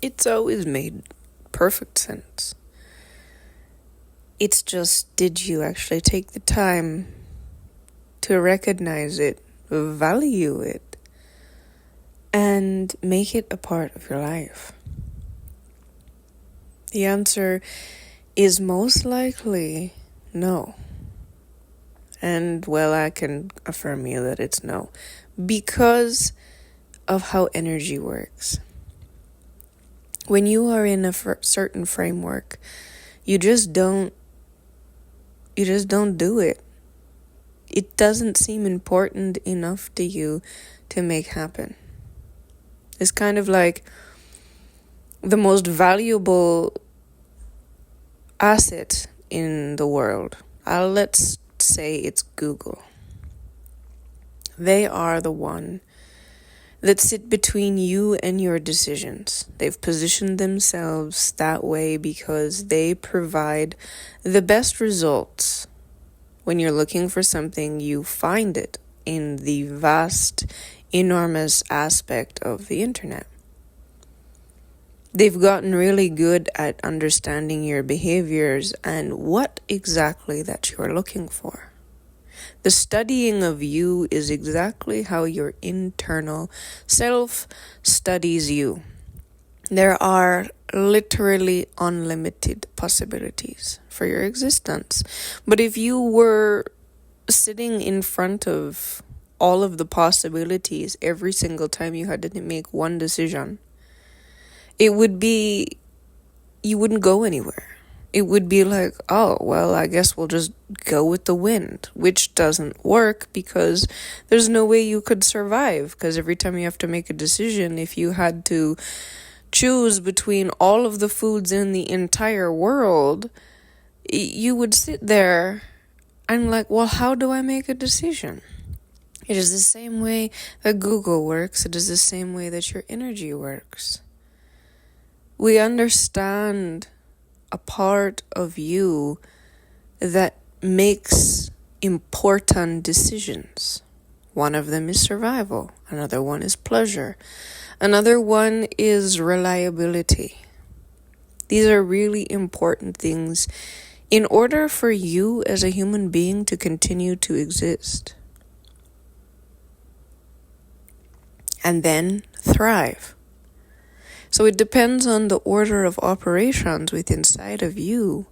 It's always made perfect sense. It's just, did you actually take the time to recognize it, value it, and make it a part of your life? The answer is most likely no. And, well, I can affirm you that it's no. Because of how energy works. When you are in a certain framework, you just don't do it. It doesn't seem important enough to you to make happen. It's kind of like the most valuable asset in the world. Let's say it's Google. They are the one that sit between you and your decisions. They've positioned themselves that way because they provide the best results. When you're looking for something, you find it in the vast, enormous aspect of the internet. They've gotten really good at understanding your behaviors and what exactly that you're looking for. The studying of you is exactly how your internal self studies you. There are literally unlimited possibilities for your existence. But if you were sitting in front of all of the possibilities every single time you had to make one decision, it would be, you wouldn't go anywhere. It would be like, oh, well, I guess we'll just go with the wind, which doesn't work because there's no way you could survive. Because every time you have to make a decision, if you had to choose between all of the foods in the entire world, you would sit there and like, well, how do I make a decision? It is the same way that Google works. It is the same way that your energy works. We understand a part of you that makes important decisions. One of them is survival. Another one is pleasure. Another one is reliability. These are really important things in order for you as a human being to continue to exist. And then thrive. So it depends on the order of operations within inside of you.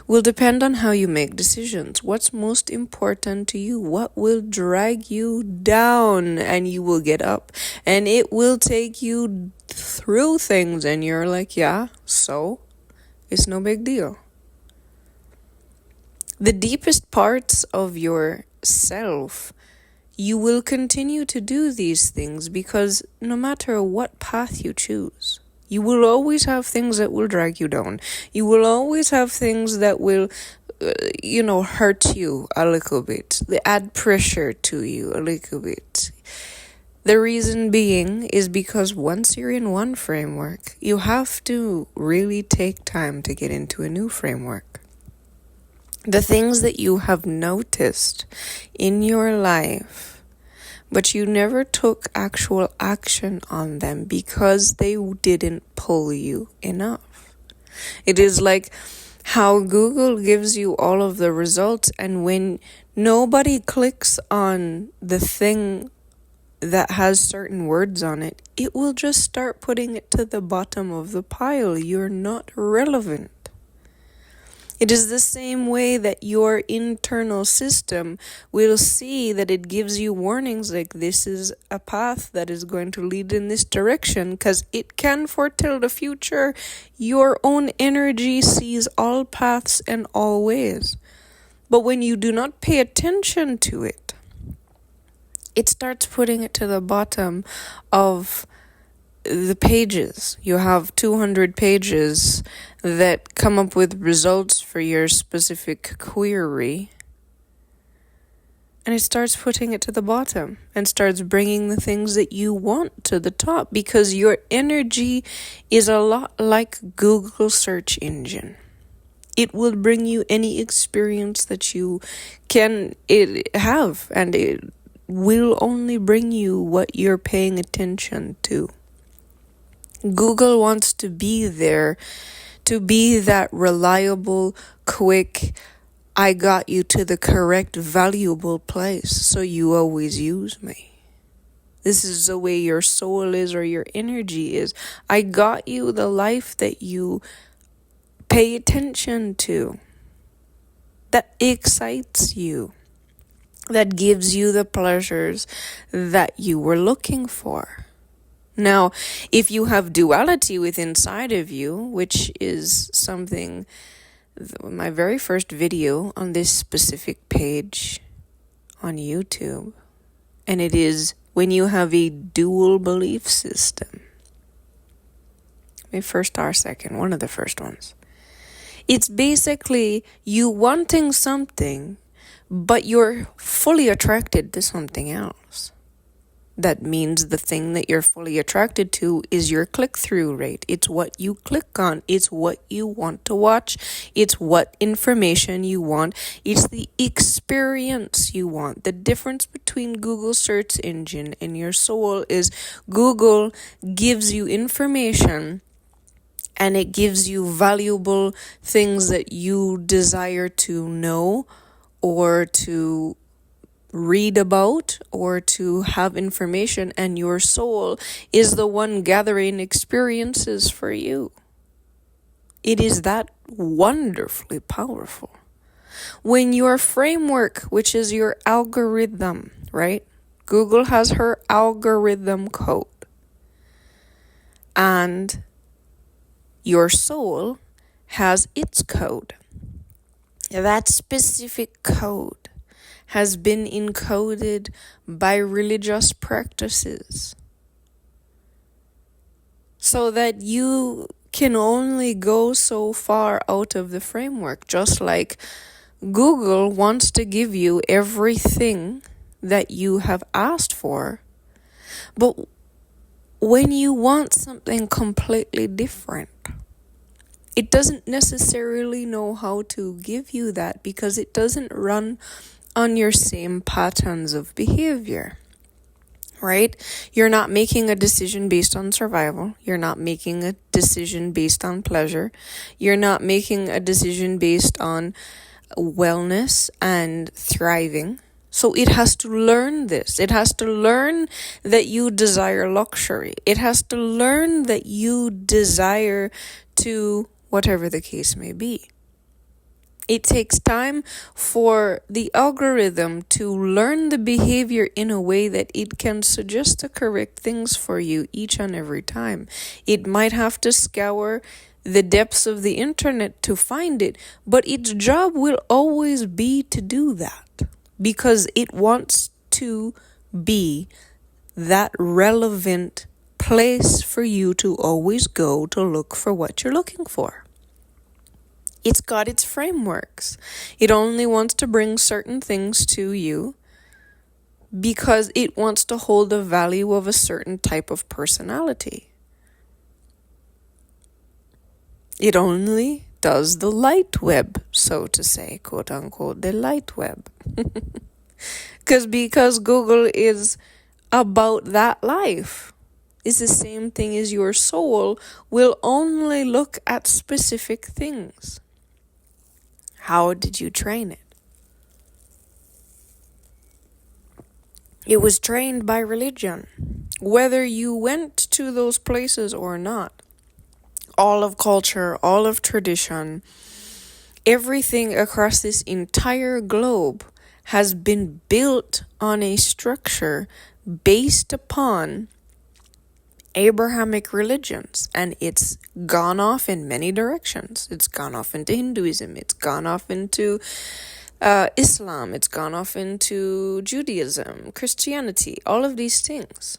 Will depend on how you make decisions. What's most important to you? What will drag you down? And you will get up. And it will take you through things. And you're like, yeah, so it's no big deal. The deepest parts of yourself, you will continue to do these things because no matter what path you choose, you will always have things that will drag you down. You will always have things that will, hurt you a little bit. They add pressure to you a little bit. The reason being is because once you're in one framework, you have to really take time to get into a new framework. The things that you have noticed in your life, but you never took actual action on them because they didn't pull you enough. It is like how Google gives you all of the results, and when nobody clicks on the thing that has certain words on it, it will just start putting it to the bottom of the pile. You're not relevant. It is the same way that your internal system will see that it gives you warnings like this is a path that is going to lead in this direction because it can foretell the future. Your own energy sees all paths and all ways. But when you do not pay attention to it, it starts putting it to the bottom of the pages. You have 200 pages that come up with results for your specific query, and it starts putting it to the bottom and starts bringing the things that you want to the top because your energy is a lot like Google search engine. It will bring you any experience that you can have, and it will only bring you what you're paying attention to. Google wants to be there, to be that reliable, quick, I got you to the correct, valuable place, so you always use me. This is the way your soul is or your energy is. I got you the life that you pay attention to, that excites you, that gives you the pleasures that you were looking for. Now, if you have duality within inside of you, which is something, my very first video on this specific page on YouTube, and it is when you have a dual belief system. Maybe first or second, one of the first ones. It's basically you wanting something, but you're fully attracted to something else. That means the thing that you're fully attracted to is your click-through rate. It's what you click on. It's what you want to watch. It's what information you want. It's the experience you want. The difference between Google search engine and your soul is Google gives you information and it gives you valuable things that you desire to know or to read about or to have information, and your soul is the one gathering experiences for you. It is that wonderfully powerful. When your framework, which is your algorithm, right? Google has her algorithm code, and your soul has its code. That specific code has been encoded by religious practices so that you can only go so far out of the framework, just like Google wants to give you everything that you have asked for. But when you want something completely different, it doesn't necessarily know how to give you that because it doesn't run on your same patterns of behavior, right? You're not making a decision based on survival. You're not making a decision based on pleasure. You're not making a decision based on wellness and thriving. So it has to learn this. It has to learn that you desire luxury. It has to learn that you desire to whatever the case may be. It takes time for the algorithm to learn the behavior in a way that it can suggest the correct things for you each and every time. It might have to scour the depths of the internet to find it, but its job will always be to do that because it wants to be that relevant place for you to always go to look for what you're looking for. It's got its frameworks. It only wants to bring certain things to you because it wants to hold the value of a certain type of personality. It only does the light web, so to say, quote unquote, the light web. Because Google is about that life. It's the same thing as your soul will only look at specific things. How did you train it? It was trained by religion. Whether you went to those places or not, all of culture, all of tradition, everything across this entire globe has been built on a structure based upon Abrahamic religions, and it's gone off in many directions. It's gone off into Hinduism, it's gone off into Islam, it's gone off into Judaism, Christianity, all of these things.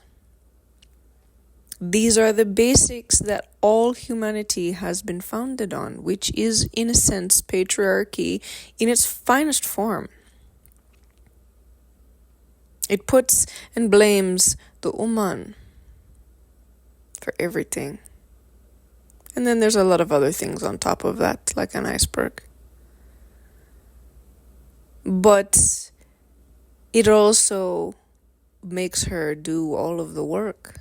These are the basics that all humanity has been founded on, which is, in a sense, patriarchy in its finest form. It puts and blames the woman for everything. And then there's a lot of other things on top of that, like an iceberg. But it also makes her do all of the work.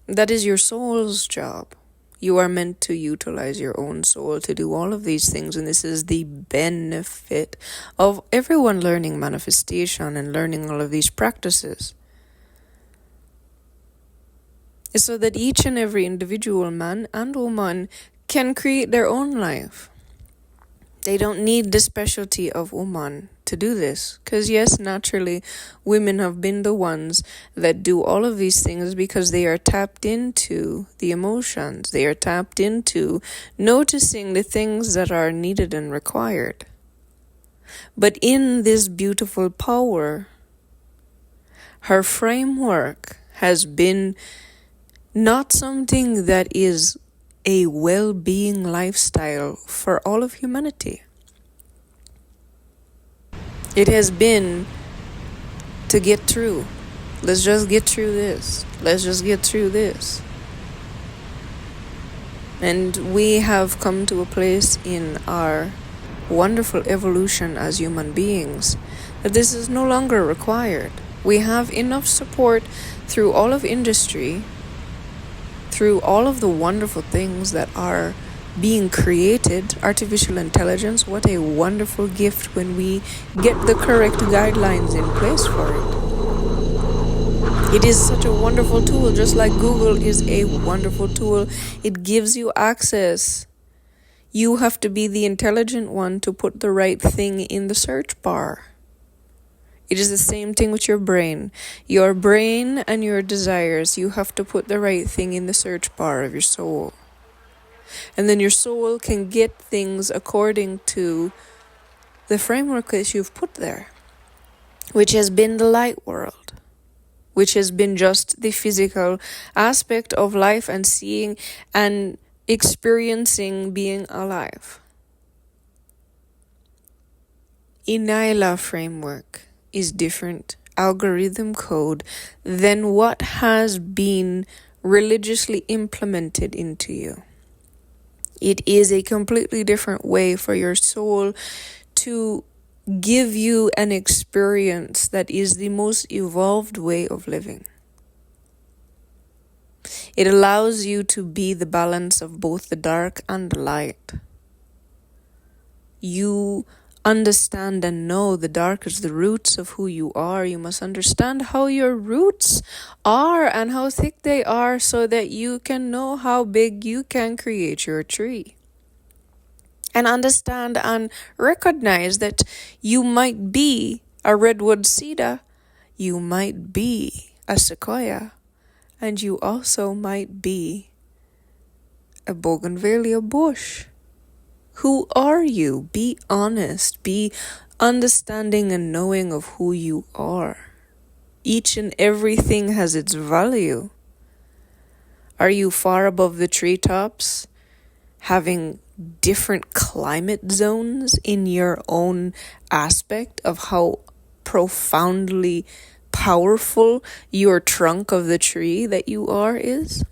That is your soul's job. You are meant to utilize your own soul to do all of these things, and this is the benefit of everyone learning manifestation and learning all of these practices. Is so that each and every individual man and woman can create their own life. They don't need the specialty of woman to do this. Because yes, naturally, women have been the ones that do all of these things because they are tapped into the emotions. They are tapped into noticing the things that are needed and required. But in this beautiful power, her framework has been not something that is a well-being lifestyle for all of humanity. It has been to get through. Let's just get through this. Let's just get through this. And we have come to a place in our wonderful evolution as human beings that this is no longer required. We have enough support through all of industry, through all of the wonderful things that are being created. Artificial intelligence, what a wonderful gift when we get the correct guidelines in place for it. It is such a wonderful tool, just like Google is a wonderful tool. It gives you access. You have to be the intelligent one to put the right thing in the search bar. It is the same thing with your brain. Your brain and your desires, you have to put the right thing in the search bar of your soul. And then your soul can get things according to the framework that you've put there, which has been the light world, which has been just the physical aspect of life and seeing and experiencing being alive. ENYELAH framework is different algorithm code than what has been religiously implemented into you. It is a completely different way for your soul to give you an experience that is the most evolved way of living. It allows you to be the balance of both the dark and the light. You understand and know the dark is the roots of who you are. You must understand how your roots are and how thick they are so that you can know how big you can create your tree. And understand and recognize that you might be a redwood cedar, you might be a sequoia, and you also might be a bougainvillea bush. Who are you? Be honest. Be understanding and knowing of who you are. Each and everything has its value. Are you far above the treetops, having different climate zones in your own aspect of how profoundly powerful your trunk of the tree that you are is?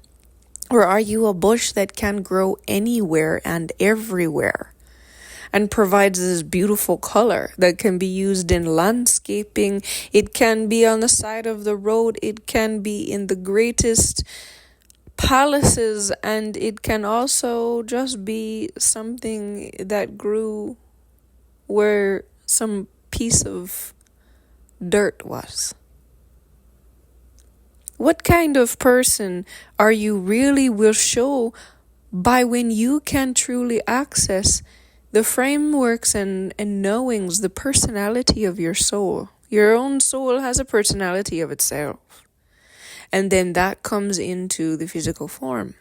Or are you a bush that can grow anywhere and everywhere and provides this beautiful color that can be used in landscaping? It can be on the side of the road. It can be in the greatest palaces, and it can also just be something that grew where some piece of dirt was. What kind of person are you really will show by when you can truly access the frameworks and knowings, the personality of your soul. Your own soul has a personality of itself. And then that comes into the physical form.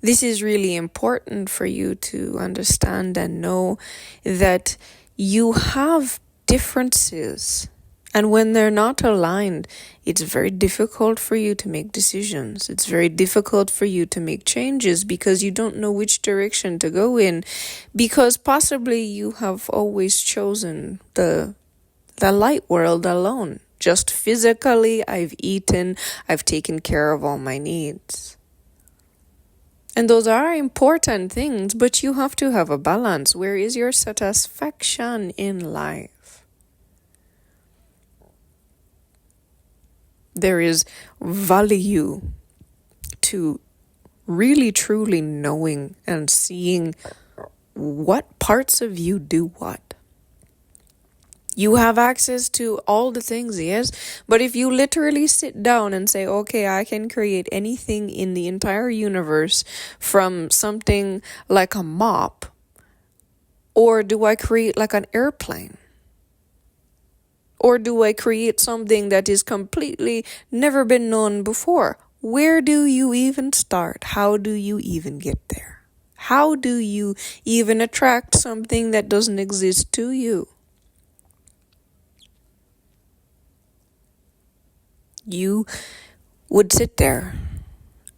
This is really important for you to understand and know that you have differences. And when they're not aligned, it's very difficult for you to make decisions. It's very difficult for you to make changes because you don't know which direction to go in, because possibly you have always chosen the light world alone. Just physically, I've eaten, I've taken care of all my needs. And those are important things, but you have to have a balance. Where is your satisfaction in life? There is value to really truly knowing and seeing what parts of you do what. You have access to all the things, yes, but if you literally sit down and say, okay, I can create anything in the entire universe from something like a mop, or do I create like an airplane? Or do I create something that is completely never been known before? Where do you even start? How do you even get there? How do you even attract something that doesn't exist to you? You would sit there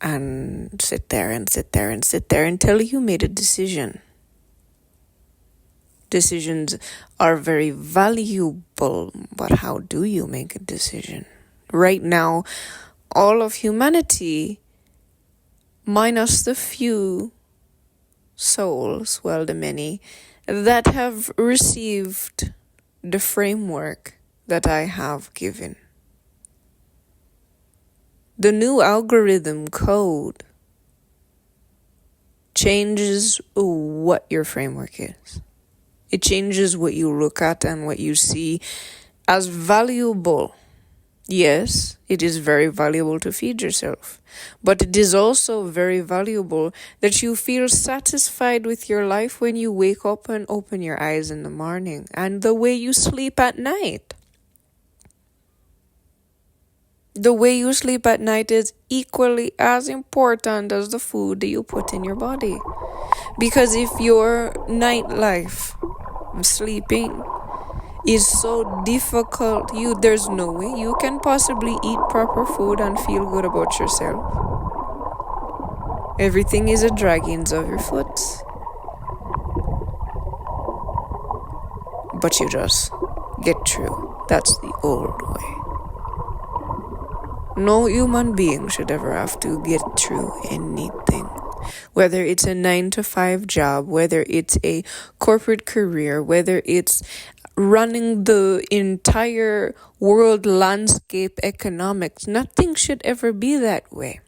and sit there and sit there and sit there until you made a decision. Decisions are very valuable, but how do you make a decision? Right now, all of humanity, minus the few souls, well, the many, that have received the framework that I have given. The new algorithm code changes what your framework is. It changes what you look at and what you see as valuable. Yes, it is very valuable to feed yourself, but it is also very valuable that you feel satisfied with your life when you wake up and open your eyes in the morning, and the way you sleep at night. The way you sleep at night is equally as important as the food that you put in your body. Because if your nightlife, sleeping, is so difficult, there's no way you can possibly eat proper food and feel good about yourself. Everything is a draggings of your foot. But you just get through. That's the old way. No human being should ever have to get through anything. Whether it's a 9-to-5 job, whether it's a corporate career, whether it's running the entire world landscape economics, nothing should ever be that way.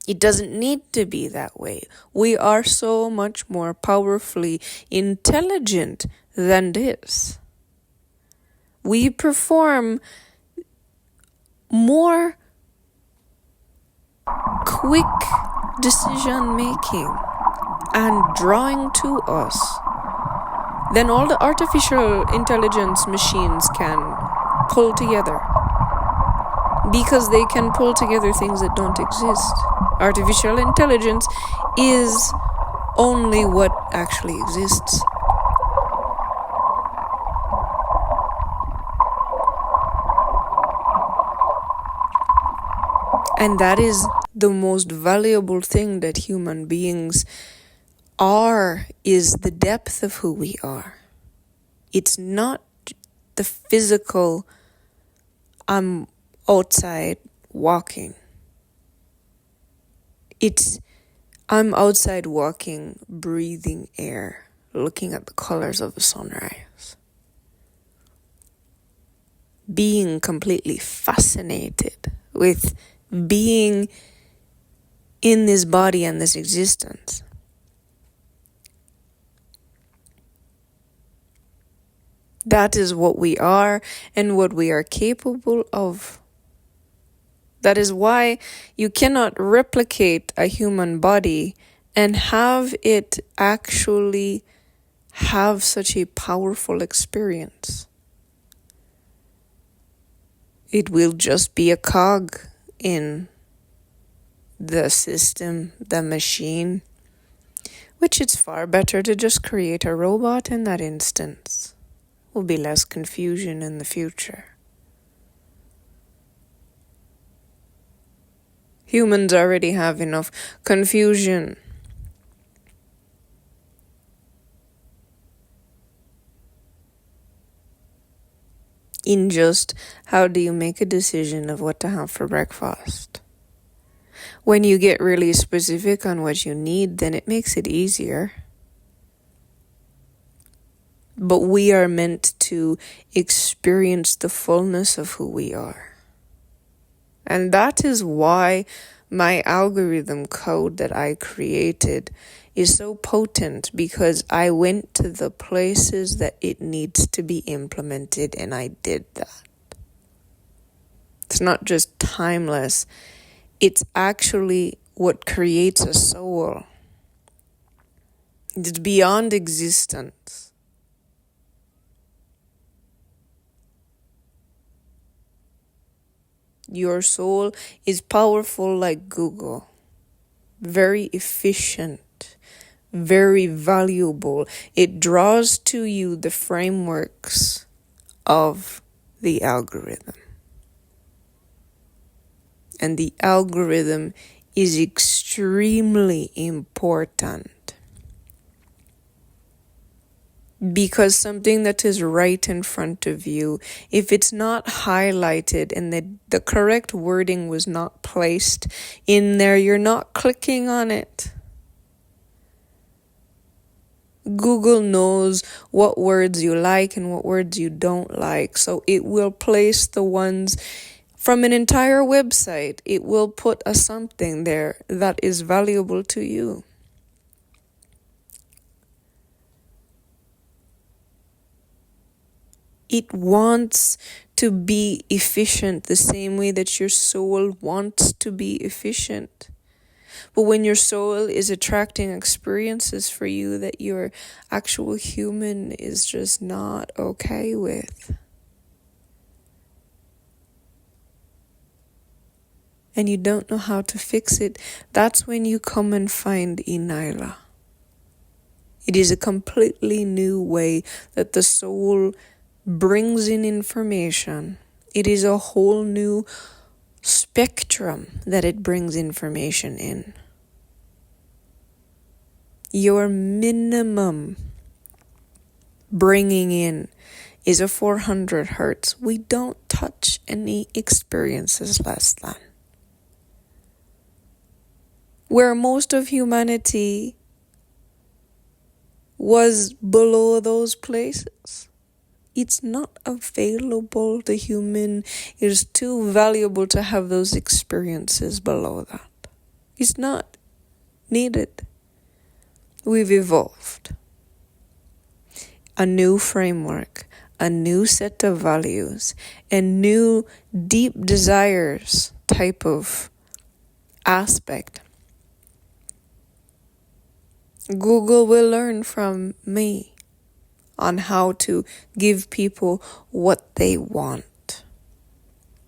It doesn't need to be that way. We are so much more powerfully intelligent than this. We perform more quick decision making and drawing to us than all the artificial intelligence machines can pull together, because they can pull together things that don't exist. Artificial intelligence is only what actually exists. And that is the most valuable thing that human beings are, is the depth of who we are. It's not the physical, I'm outside walking. It's I'm outside walking, breathing air, looking at the colors of the sunrise. Being completely fascinated with being in this body and this existence. That is what we are and what we are capable of. That is why you cannot replicate a human body and have it actually have such a powerful experience. It will just be a cog in the system, the machine, which it's far better to just create a robot in that instance. Will be less confusion in the future. Humans already have enough confusion. In just how do you make a decision of what to have for breakfast? When you get really specific on what you need, then it makes it easier. But we are meant to experience the fullness of who we are. And that is why my algorithm code that I created is so potent, because I went to the places that it needs to be implemented and I did that. It's not just timeless, it's actually what creates a soul. It's beyond existence. Your soul is powerful like Google, very efficient, very valuable. It draws to you the frameworks of the algorithm. And the algorithm is extremely important, because something that is right in front of you, if it's not highlighted and the correct wording was not placed in there, you're not clicking on it. Google knows what words you like and what words you don't like, so it will place the ones from an entire website. It will put a something there that is valuable to you. It wants to be efficient the same way that your soul wants to be efficient. But when your soul is attracting experiences for you that your actual human is just not okay with, and you don't know how to fix it, that's when you come and find ENYELAH. It is a completely new way that the soul brings in information. It is a whole new spectrum that it brings information in. Your minimum bringing in is a 400 hertz. We don't touch any experiences less than. Where most of humanity was below those places, it's not available. The human is too valuable to have those experiences below that. It's not needed. We've evolved. A new framework, a new set of values, and new deep desires type of aspect. Google will learn from me on how to give people what they want,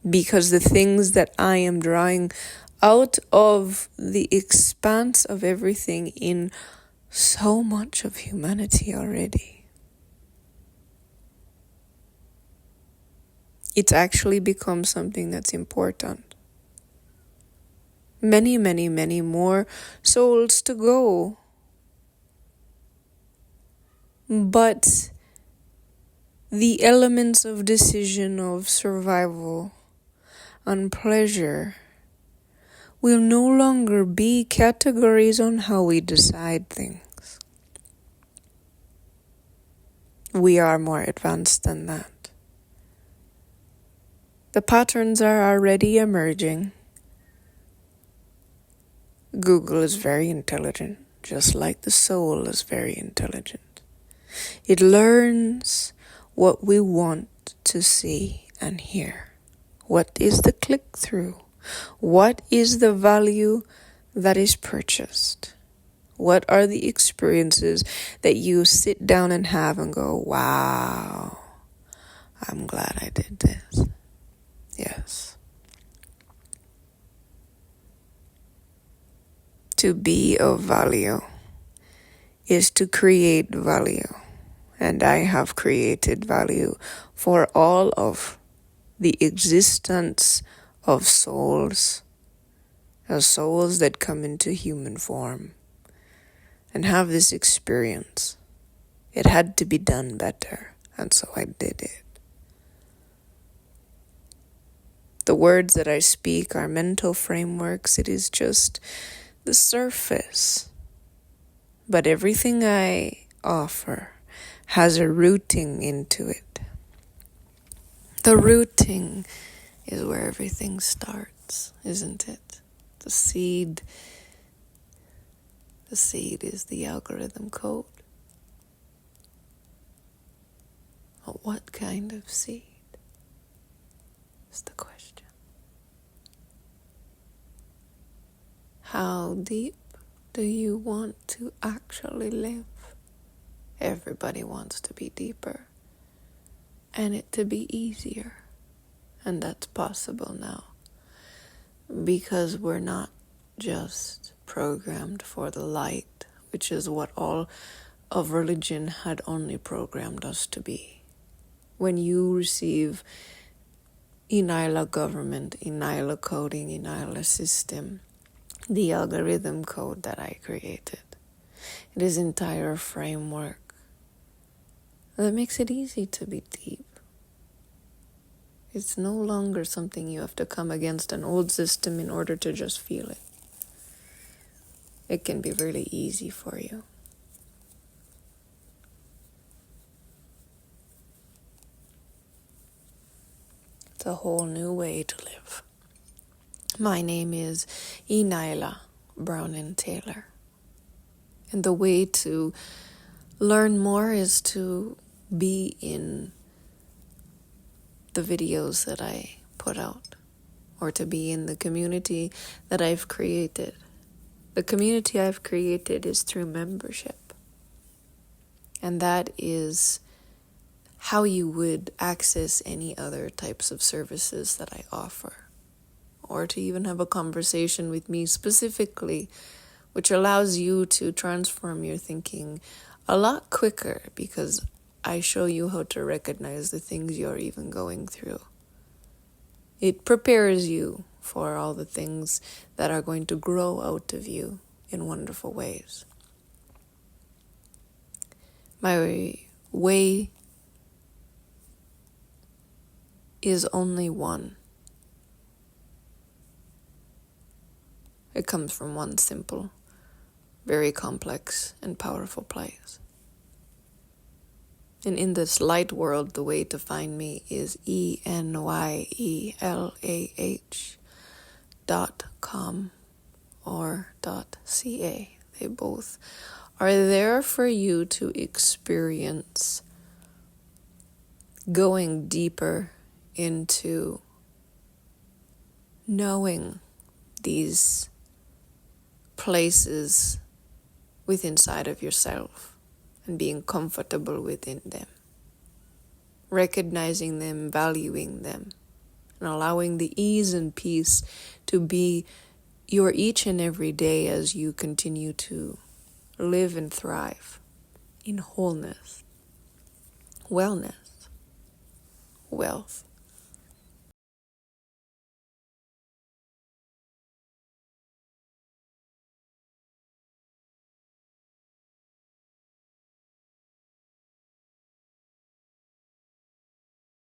because the things that I am drawing out of the expanse of everything in so much of humanity already, it's actually become something that's important. Many, many, many more souls to go. But the elements of decision, of survival and pleasure will no longer be categories on how we decide things. We are more advanced than that. The patterns are already emerging. Google is very intelligent, just like the soul is very intelligent. It learns what we want to see and hear. What is the click-through? What is the value that is purchased? What are the experiences that you sit down and have and go, wow, I'm glad I did this. Yes. To be of value is to create value. And I have created value for all of the existence of souls, as souls that come into human form and have this experience. It had to be done better, and so I did it. The words that I speak are mental frameworks. It is just the surface. But everything I offer has a rooting into it. The rooting is where everything starts. seeds, isn't it? The seed is the algorithm code. But what kind of seed is the question. How deep do you want to actually live? Everybody wants to be deeper and it to be easier. And that's possible now because we're not just programmed for the light, which is what all of religion had only programmed us to be. When you receive ENYELAH government, ENYELAH coding, ENYELAH system, the algorithm code that I created, it is entire framework that makes it easy to be deep. It's no longer something you have to come against an old system in order to just feel it. It can be really easy for you. It's a whole new way to live. My name is ENYELAH Brown and Taylor. And the way to learn more is to be in the videos that I put out, or to be in the community that I've created. The community I've created is through membership. And that is how you would access any other types of services that I offer, or to even have a conversation with me specifically, which allows you to transform your thinking a lot quicker because I show you how to recognize the things you're even going through. It prepares you for all the things that are going to grow out of you in wonderful ways. My way is only one. It comes from one simple, very complex and powerful place. And in this light world, the way to find me is ENYELAH.com or .ca. They both are there for you to experience going deeper into knowing these places within inside of yourself and being comfortable within them, recognizing them, valuing them, and allowing the ease and peace to be your each and every day as you continue to live and thrive in wholeness, wellness, wealth,